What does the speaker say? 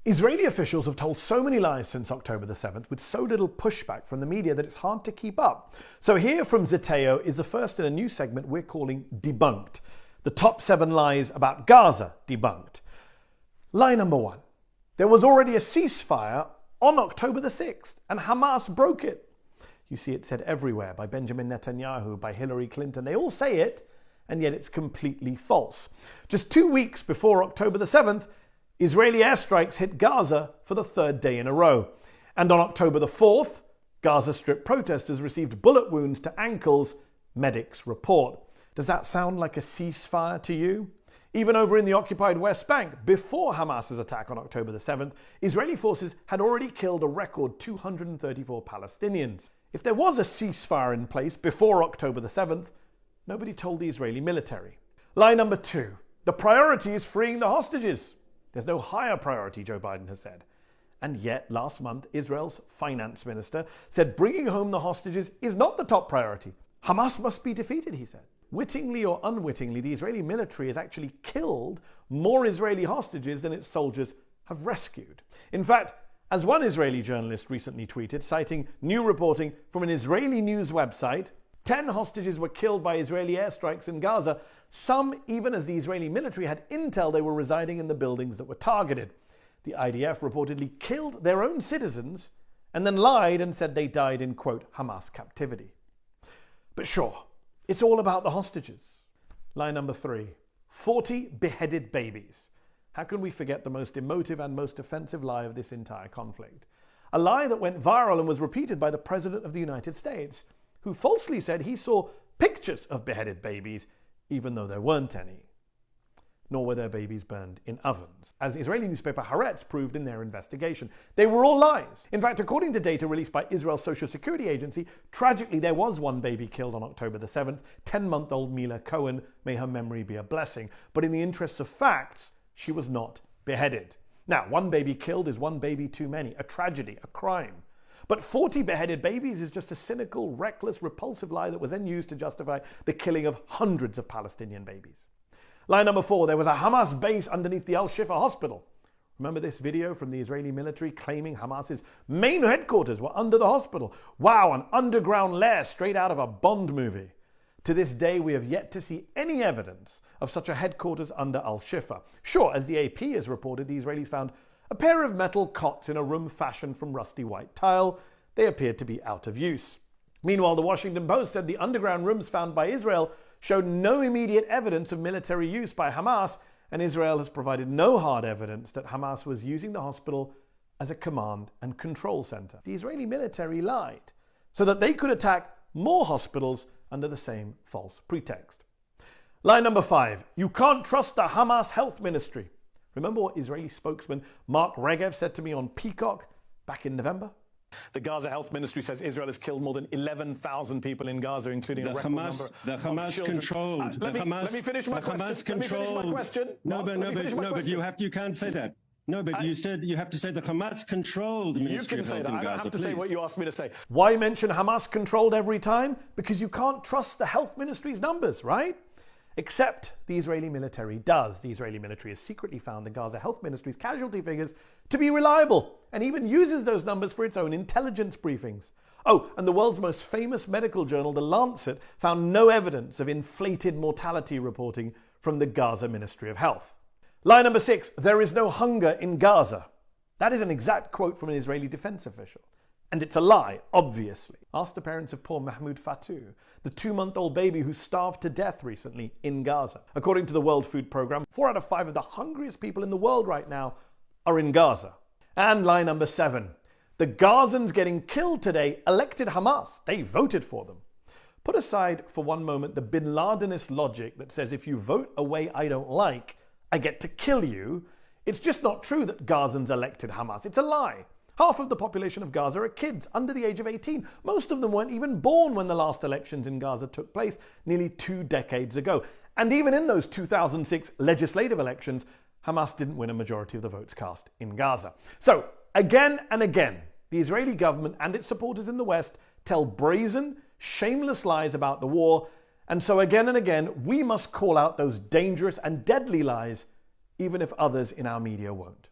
Israeli officials have told so many lies since October the 7th with so little pushback from the media that it's hard to keep up. So here from Zeteo is the first in a new segment we're calling Debunked. The top 7 lies about Gaza debunked. Lie number 1. There was already a ceasefire on October the 6th and Hamas broke it. You see it said everywhere by Benjamin Netanyahu, by Hillary Clinton. They all say it, and yet it's completely false. Just 2 weeks before October the 7th, Israeli airstrikes hit Gaza for the 3rd day in a row. And on October the 4th, Gaza Strip protesters received bullet wounds to ankles, medics report. Does that sound like a ceasefire to you? Even over in the occupied West Bank, before Hamas's attack on October the 7th, Israeli forces had already killed a record 234 Palestinians. If there was a ceasefire in place before October the 7th, nobody told the Israeli military. Lie number 2. The priority is freeing the hostages. There's no higher priority, Joe Biden has said. And yet, last month, Israel's finance minister said bringing home the hostages is not the top priority. Hamas must be defeated, he said. Wittingly or unwittingly, the Israeli military has actually killed more Israeli hostages than its soldiers have rescued. In fact, as one Israeli journalist recently tweeted, citing new reporting from an Israeli news website, 10 hostages were killed by Israeli airstrikes in Gaza, some even as the Israeli military had intel they were residing in the buildings that were targeted. The IDF reportedly killed their own citizens and then lied and said they died in, quote, Hamas captivity. But sure, it's all about the hostages. Lie number 3. 40 beheaded babies. How can we forget the most emotive and most offensive lie of this entire conflict? A lie that went viral and was repeated by the President of the United States, who falsely said he saw pictures of beheaded babies, even though there weren't any. Nor were their babies burned in ovens, as Israeli newspaper Haaretz proved in their investigation. They were all lies. In fact, according to data released by Israel's Social Security Agency, tragically there was one baby killed on October the 7th, 10-month-old Mila Cohen, may her memory be a blessing. But in the interests of facts, she was not beheaded. Now, one baby killed is one baby too many, a tragedy, a crime. But 40 beheaded babies is just a cynical, reckless, repulsive lie that was then used to justify the killing of hundreds of Palestinian babies. Lie number 4, there was a Hamas base underneath the Al-Shifa hospital. Remember this video from the Israeli military claiming Hamas's main headquarters were under the hospital? Wow, an underground lair straight out of a Bond movie. To this day, we have yet to see any evidence of such a headquarters under Al-Shifa. Sure, as the AP has reported, the Israelis found a pair of metal cots in a room fashioned from rusty white tile. They appeared to be out of use. Meanwhile, the Washington Post said the underground rooms found by Israel showed no immediate evidence of military use by Hamas, and Israel has provided no hard evidence that Hamas was using the hospital as a command and control center. The Israeli military lied so that they could attack more hospitals under the same false pretext. Lie number 5, you can't trust the Hamas health ministry. Remember what Israeli spokesman Mark Regev said to me on Peacock back in November? The Gaza Health Ministry says Israel has killed more than 11,000 people in Gaza, including a record number of children. Let me finish my question. No, but you can't say that. No, but you said you have to say the Hamas-controlled Ministry of Health in Gaza. I don't have to say what you asked me to say. Why mention Hamas-controlled every time? Because you can't trust the health ministry's numbers, right? Except the Israeli military does. The Israeli military has secretly found the Gaza Health Ministry's casualty figures to be reliable and even uses those numbers for its own intelligence briefings. Oh, and the world's most famous medical journal, The Lancet, found no evidence of inflated mortality reporting from the Gaza Ministry of Health. Lie number 6, there is no hunger in Gaza. That is an exact quote from an Israeli defense official. And it's a lie, obviously. Ask the parents of poor Mahmoud Fatou, the 2-month-old baby who starved to death recently in Gaza. According to the World Food Programme, 4 out of 5 of the hungriest people in the world right now are in Gaza. And lie number 7, the Gazans getting killed today elected Hamas. They voted for them. Put aside for one moment the bin Ladenist logic that says if you vote a way I don't like, I get to kill you. It's just not true that Gazans elected Hamas. It's a lie. Half of the population of Gaza are kids under the age of 18. Most of them weren't even born when the last elections in Gaza took place nearly 2 decades ago. And even in those 2006 legislative elections, Hamas didn't win a majority of the votes cast in Gaza. So, again and again, the Israeli government and its supporters in the West tell brazen, shameless lies about the war. And so again and again, we must call out those dangerous and deadly lies, even if others in our media won't.